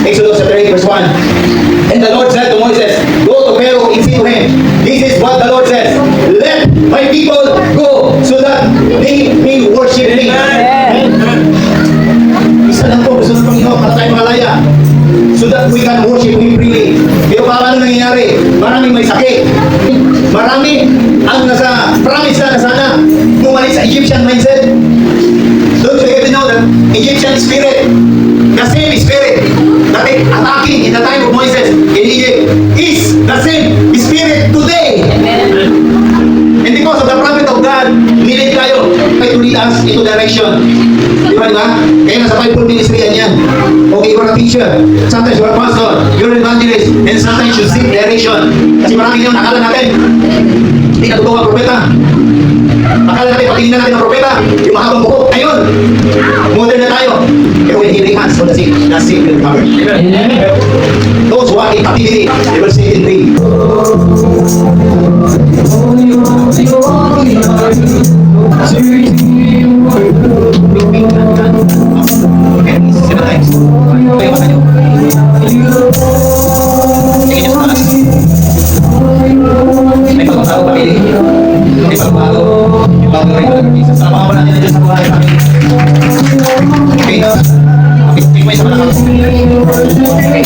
Exodus chapter 8 verse 1. And the Lord said to Moses, go to Pharaoh and say to him, this is what the Lord says, let my people go so that they may worship me. Isa lang po, gusto ng Panginoon para tayo malaya. So that we can worship Him freely. Pero paano nangyayari? Maraming may sakit. Marami ang nasa promise na sana bumalik sa Egyptian mindset. Don't you even know that Egyptian spirit, the same spirit that is attacking in the time of Moses in Egypt, is the same spirit today. And because of the prophet of God, nilid tayo to lead us into direction. Di ba? Kaya nasa Bible ministry yan. Okay, you're a teacher. Sometimes you're a pastor. You're an evangelist. And sometimes you seek direction. Kasi marami ngayon akala natin, hindi na totoo ang propeta. Akala natin, patingin na natin ang propeta, yung mahabang buko. Ayun! Modern na tayo. Pero when he lay hands on the sick will recover. Those who are in captivity, they will see in pain.